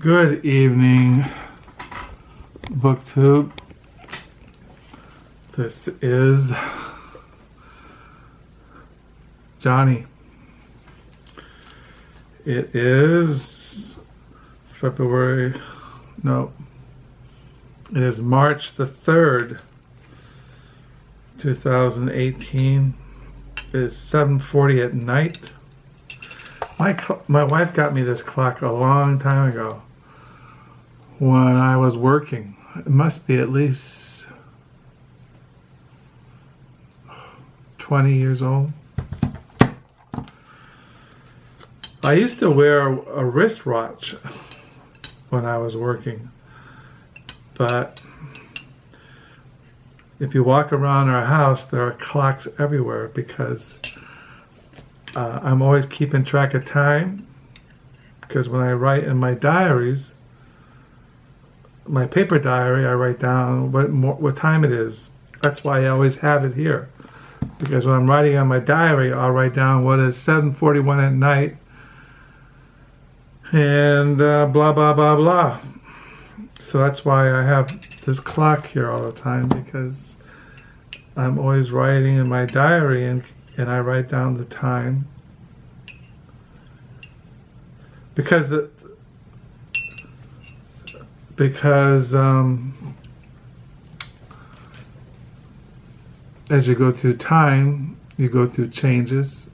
Good evening, BookTube. This is Johnny. It is it is March the 3rd, 2018. It is 7:40 at night. My wife got me this clock a long time ago when I was working. It must be at least 20 years old. I used to wear a wristwatch when I was working, but if you walk around our house, there are clocks everywhere because I'm always keeping track of time, because when I write in my diaries, my paper diary, I write down what time it is. That's why I always have it here, because when I'm writing on my diary, I'll write down what is 7:41 at night and blah blah blah blah. So that's why I have this clock here all the time, because I'm always writing in my diary and I write down the time, because as you go through time, you go through changes.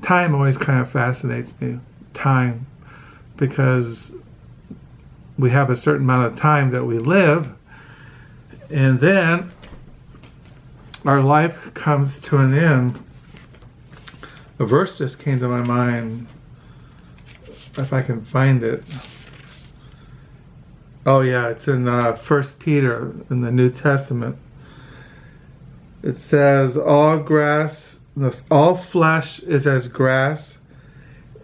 Time always kind of fascinates me. Time, because we have a certain amount of time that we live, and then our life comes to an end. A verse just came to my mind, if I can find it. Oh yeah, it's in 1 Peter in the New Testament. It says, all flesh is as grass,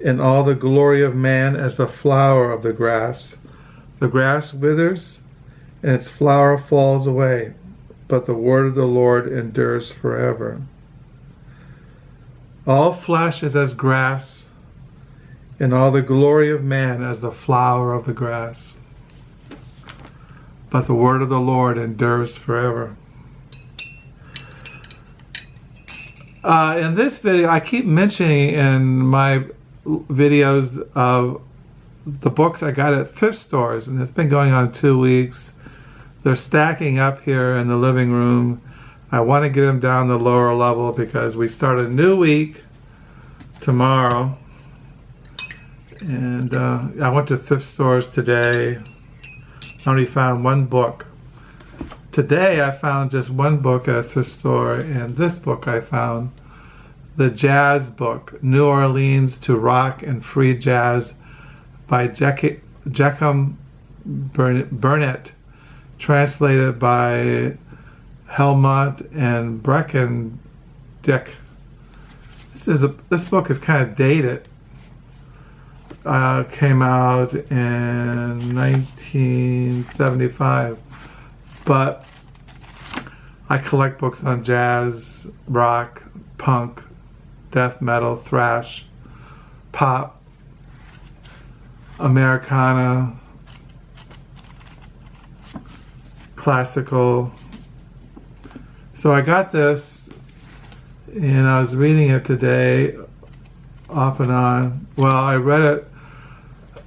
and all the glory of man as the flower of the grass. The grass withers, and its flower falls away, but the word of the Lord endures forever. All flesh is as grass, and all the glory of man as the flower of the grass. But the word of the Lord endures forever. In this video, I keep mentioning in my videos of the books I got at thrift stores, and it's been going on 2 weeks. They're stacking up here in the living room. I want to get them down the lower level because we start a new week tomorrow. And I went to thrift stores today. I only found one book. Today I found just one book at a thrift store, and this book I found, the jazz book, New Orleans to Rock and Free Jazz by Joachim Berendt, translated by Helmut and Bredigkeit. This book is kind of dated. Came out in 1975, but I collect books on jazz, rock, punk, death metal, thrash, pop, Americana, classical. So I got this, and I was reading it today, off and on. Well, I read it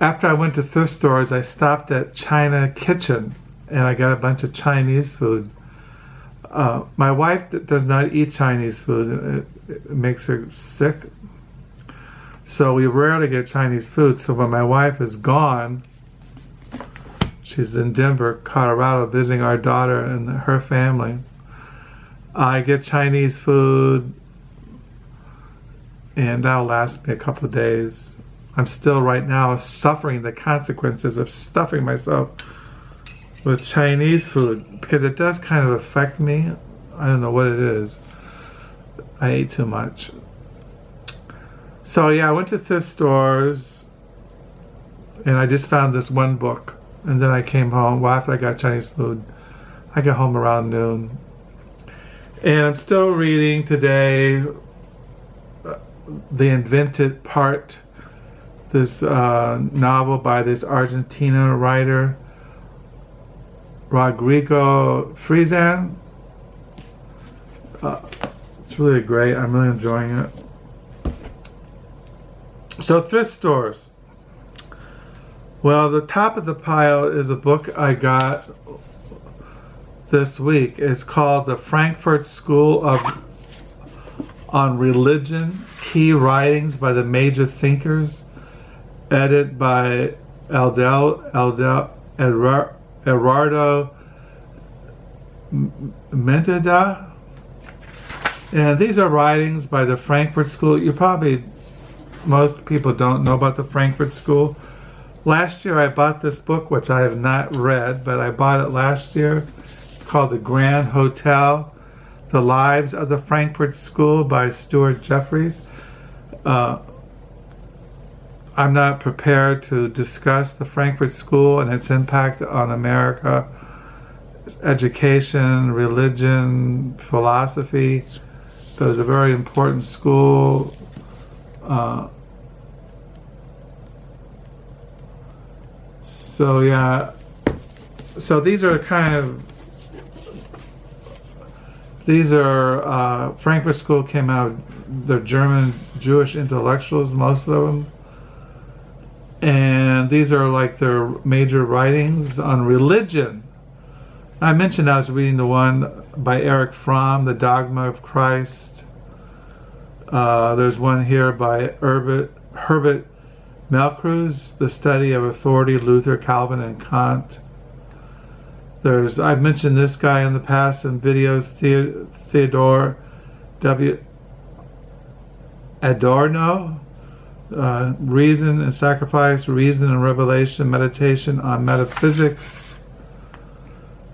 after I went to thrift stores. I stopped at China Kitchen, and I got a bunch of Chinese food. My wife does not eat Chinese food. It makes her sick. So we rarely get Chinese food. So when my wife is gone, she's in Denver, Colorado, visiting our daughter and her family, I get Chinese food, and that'll last me a couple of days. I'm still right now suffering the consequences of stuffing myself with Chinese food, because it does kind of affect me. I don't know what it is. I ate too much. So yeah, I went to thrift stores, and I just found this one book, and then I came home. Well, after I got Chinese food, I got home around noon. And I'm still reading today The Invented Part this novel by this Argentina writer, Rodrigo Fresan. It's really great. I'm really enjoying it. So thrift stores. Well, the top of the pile is a book I got this week. It's called The Frankfurt School on Religion, Key Writings by the Major Thinkers, edited by Eduardo Mendieta. And these are writings by the Frankfurt School. Most people don't know about the Frankfurt School. Last year I bought this book, which I have not read, but I bought it last year. It's called The Grand Hotel, The Lives of the Frankfurt School by Stuart Jeffries. I'm not prepared to discuss the Frankfurt School and its impact on America, education, religion, philosophy. It was a very important school. So these are Frankfurt School came out, they're German Jewish intellectuals, most of them. And these are like their major writings on religion. I mentioned I was reading the one by Erich Fromm, The Dogma of Christ. There's one here by Herbert Malcruz, The Study of Authority, Luther, Calvin, and Kant. I've mentioned this guy in the past in videos, Theodore W. Adorno, Reason and Sacrifice, Reason and Revelation, Meditation on Metaphysics.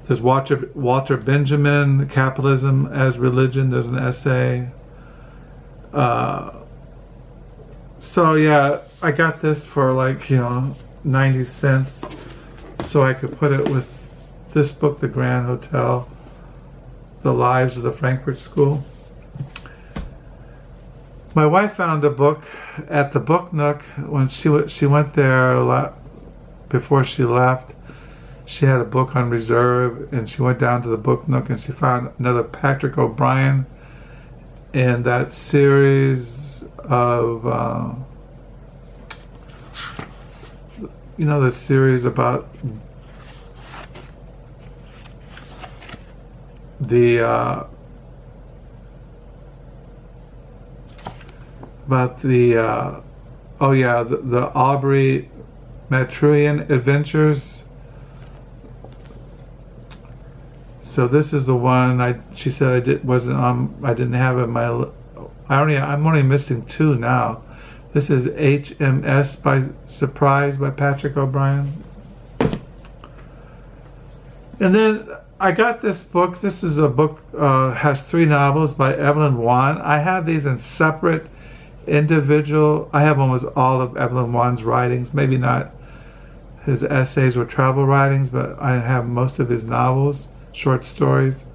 There's Walter Benjamin, Capitalism as Religion. There's an essay. I got this for 90 cents so I could put it with this book, The Grand Hotel, The Lives of the Frankfurt School. My wife found a book at the Book Nook when she went there before she left. She had a book on reserve, and she went down to the Book Nook and she found another Patrick O'Brien in that series of the series about the Aubrey Maturin adventures. So this is the one she said I didn't have in my. I'm only missing two now. This is HMS by Surprise by Patrick O'Brien. And then I got this book. This is a book, has 3 novels by Evelyn Waugh. I have these in separate individual. I have almost all of Evelyn Waugh's writings, maybe not his essays or travel writings, but I have most of his novels, short stories.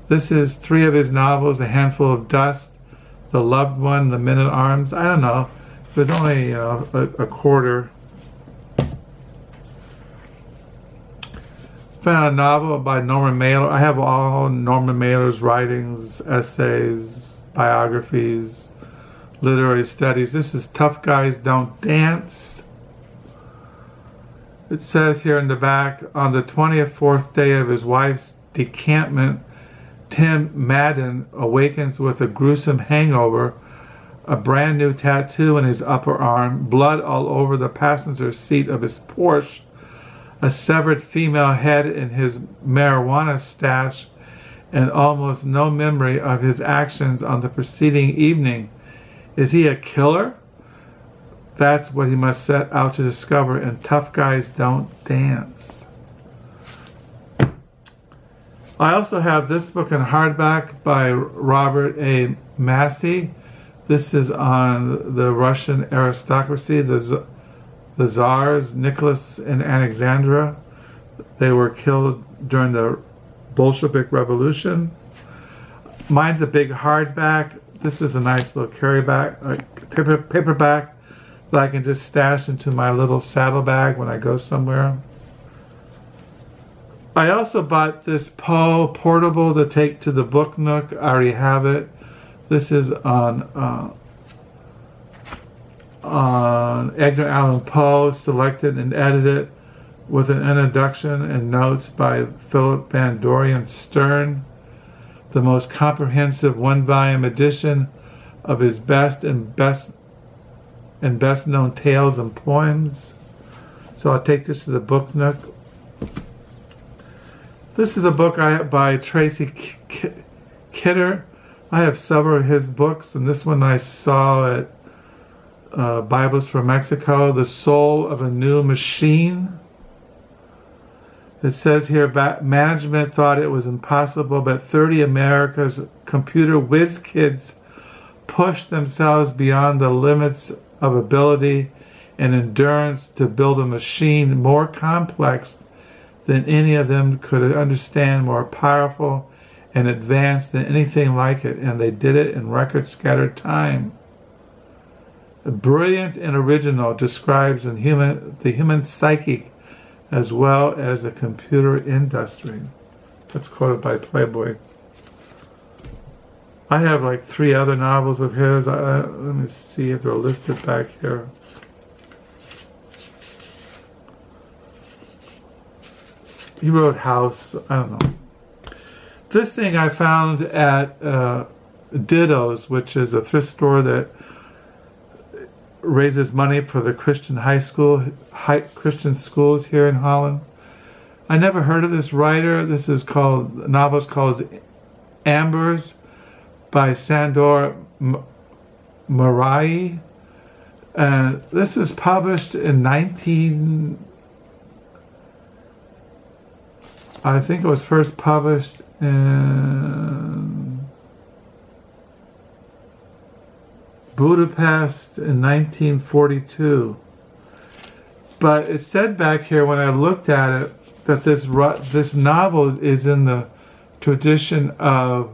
This is 3 of his novels, A Handful of Dust, The Loved One, The Men at Arms. I don't know. It was only a quarter. Found a novel by Norman Mailer. I have all Norman Mailer's writings, essays, biographies, literary studies. This is Tough Guys Don't Dance. It says here in the back, on the 24th day of his wife's decampment, Tim Madden awakens with a gruesome hangover, a brand new tattoo in his upper arm, blood all over the passenger seat of his Porsche, a severed female head in his marijuana stash, and almost no memory of his actions on the preceding evening. Is he a killer? That's what he must set out to discover in Tough Guys Don't Dance. I also have this book in hardback by Robert A. Massey. This is on the Russian aristocracy, the Tsars, Nicholas and Alexandra. They were killed during the Bolshevik Revolution. Mine's a big hardback. This is a nice little paperback. that I can just stash into my little saddlebag when I go somewhere. I also bought this Poe portable to take to the book Nook. I already have it. This is on Edgar Allan Poe, selected and edited with an introduction and notes by Philip Van Doren Stern, the most comprehensive one-volume edition of his best known tales and poems. So I'll take this to the book Nook. This is a book by Tracy Kidder. I have several of his books, and this one I saw at Bibles for Mexico, The Soul of a New Machine. It says here, management thought it was impossible, but 30 America's computer whiz kids pushed themselves beyond the limits of ability and endurance to build a machine more complex than any of them could understand, more powerful and advanced than anything like it, and they did it in record scattered time. Brilliant and original, describes the human psyche as well as the computer industry. That's quoted by Playboy. I have like 3 other novels of his. Let me see if they're listed back here. He wrote House. I don't know. This thing I found at Ditto's, which is a thrift store that raises money for the Christian Christian schools here in Holland. I never heard of this writer. This is called, the novel is called Embers by Sandor Mariah. And this was published in I think it was first published in Budapest in 1942. But it said back here when I looked at it that this novel is in the tradition of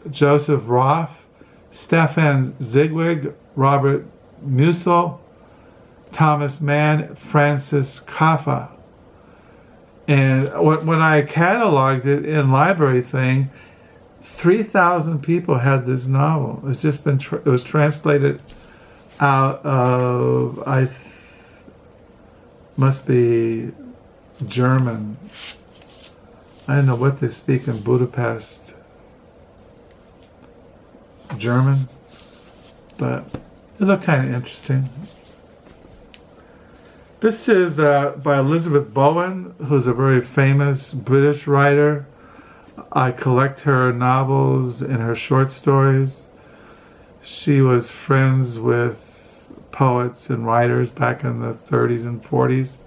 Joseph Roth, Stefan Zweig, Robert Musil, Thomas Mann, Francis Kafka. And when I cataloged it in Library Thing, 3,000 people had this novel. It's just been it was translated out of must be German. I don't know what they speak in Budapest. German, but it looked kind of interesting. This is by Elizabeth Bowen, who's a very famous British writer. I collect her novels and her short stories. She was friends with poets and writers back in the 30s and 40s.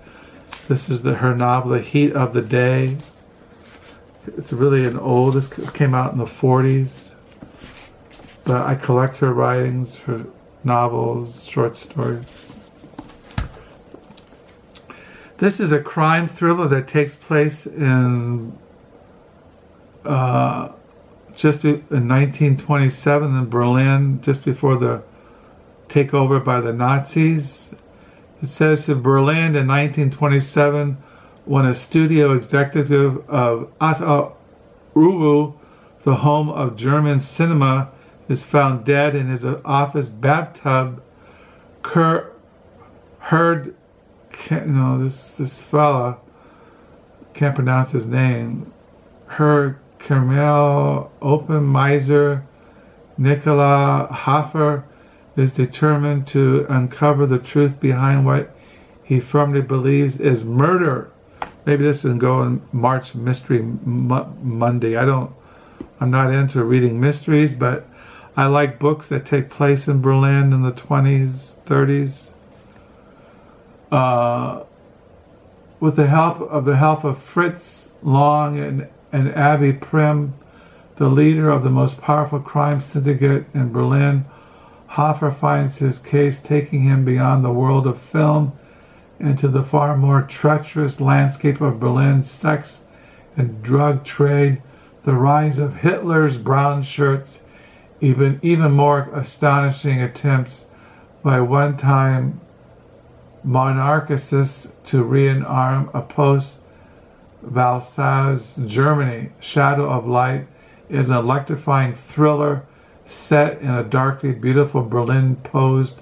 This is her novel, The Heat of the Day. It's really this came out in the 40s. But I collect her writings, her novels, short stories. This is a crime thriller that takes place in 1927 in Berlin, just before the takeover by the Nazis. It says in Berlin in 1927, when a studio executive of Otto Uwe, the home of German cinema, is found dead in his office bathtub, this fella, can't pronounce his name, Kermel Oppenmeiser Nicola Hofer is determined to uncover the truth behind what he firmly believes is murder. Maybe this can go in March Mystery Monday. I'm not into reading mysteries, but I like books that take place in Berlin in the 20s, 30s. With the help of Fritz Long and Abby Prim, the leader of the most powerful crime syndicate in Berlin, Hofer finds his case taking him beyond the world of film into the far more treacherous landscape of Berlin's sex and drug trade, the rise of Hitler's brown shirts, even more astonishing attempts by one-time monarchists to rearm a post-Versailles Germany. Shadow of Light is an electrifying thriller set in a darkly beautiful Berlin posed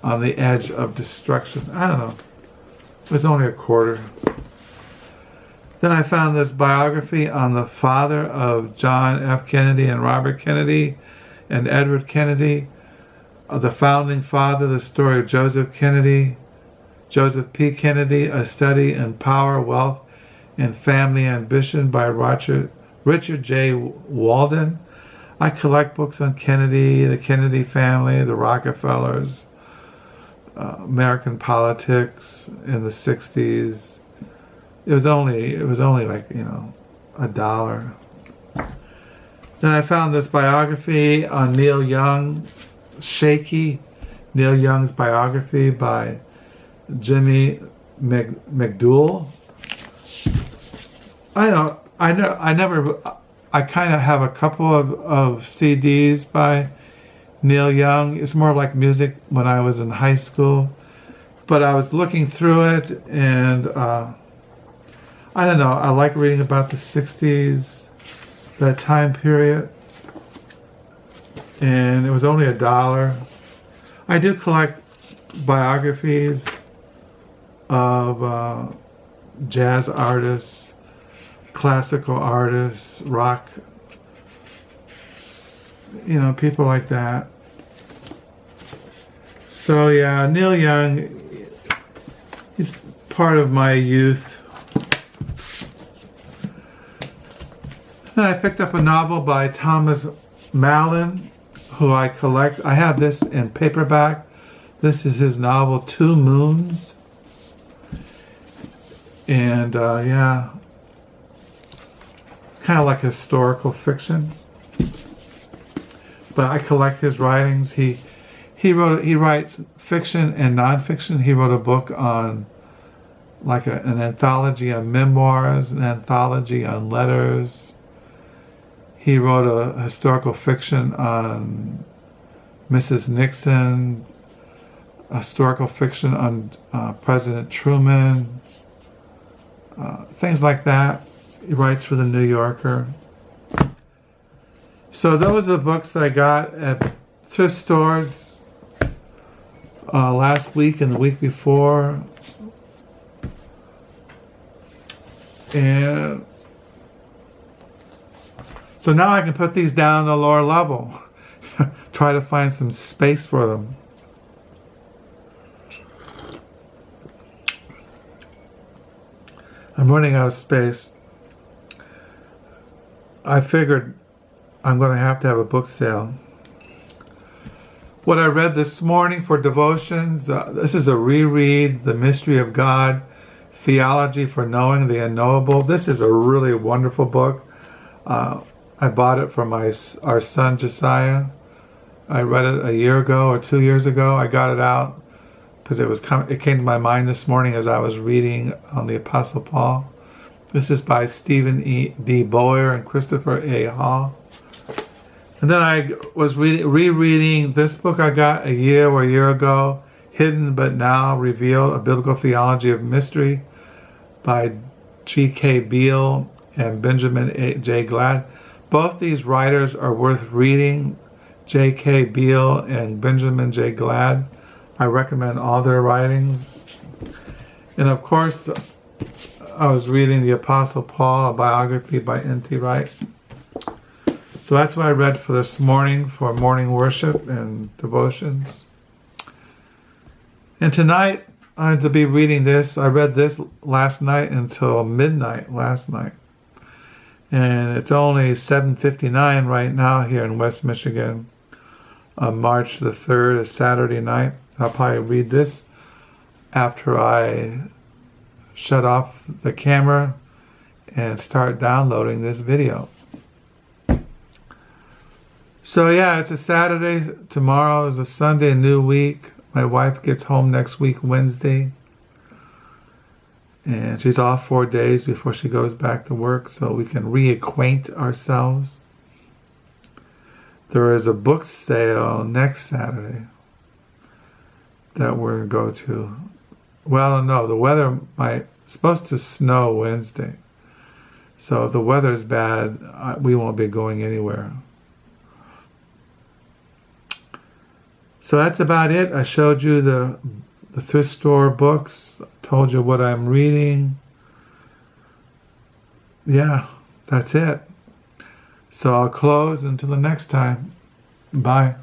on the edge of destruction. I don't know. It was only a quarter. Then I found this biography on the father of John F. Kennedy and Robert Kennedy and Edward Kennedy, the founding father, the story of Joseph Kennedy, Joseph P. Kennedy, a study in power, wealth, and family ambition by Richard J. Walden. I collect books on Kennedy, the Kennedy family, the Rockefellers, American politics in the 60s. It was only like, $1. Then I found this biography on Neil Young, Shaky, Neil Young's biography by Jimmy McDougall. I kind of have a couple of CDs by Neil Young. It's more like music when I was in high school. But I was looking through it, and I don't know, I like reading about the 60s, that time period. And it was only $1. I do collect biographies of jazz artists, classical artists, rock, people like that. So yeah, Neil Young, he's part of my youth. Then I picked up a novel by Thomas Mallon, who I collect. I have this in paperback. This is his novel, Two Moons. And yeah, it's kind of like historical fiction. But I collect his writings. He writes fiction and nonfiction. He wrote a book on like an anthology on memoirs, an anthology on letters. He wrote a historical fiction on Mrs. Nixon, a historical fiction on President Truman, things like that. He writes for the New Yorker. So those are the books that I got at thrift stores last week and the week before. And so now I can put these down on the lower level. Try to find some space for them. I'm running out of space. I figured I'm going to have a book sale. What I read this morning for devotions, this is a reread, The Mystery of God, Theology for Knowing the Unknowable. This is a really wonderful book. I bought it for our son Josiah. I read it a year ago or 2 years ago. I got it out because it came to my mind this morning as I was reading on the Apostle Paul. This is by Stephen D. Boyer and Christopher A. Hall. And then I was rereading this book I got a year ago, Hidden But Now Revealed, A Biblical Theology of Mystery by G.K. Beale and Benjamin J. Glad. Both these writers are worth reading, J.K. Beale and Benjamin J. Glad. I recommend all their writings. And of course, I was reading the Apostle Paul, a biography by N.T. Wright. So that's what I read for this morning, for morning worship and devotions. And tonight, I'm to be reading this. I read this last night until midnight last night. And it's only 7:59 right now here in West Michigan. On March the 3rd, a Saturday night. I'll probably read this after I shut off the camera and start downloading this video. So yeah, it's a Saturday. Tomorrow is a Sunday, a new week. My wife gets home next week, Wednesday. And she's off 4 days before she goes back to work, so we can reacquaint ourselves. There is a book sale next Saturday. that we're going to go to. Well, no, the weather might, it's supposed to snow Wednesday. So if the weather's bad, we won't be going anywhere. So that's about it. I showed you the thrift store books, told you what I'm reading. Yeah, that's it. So I'll close until the next time. Bye.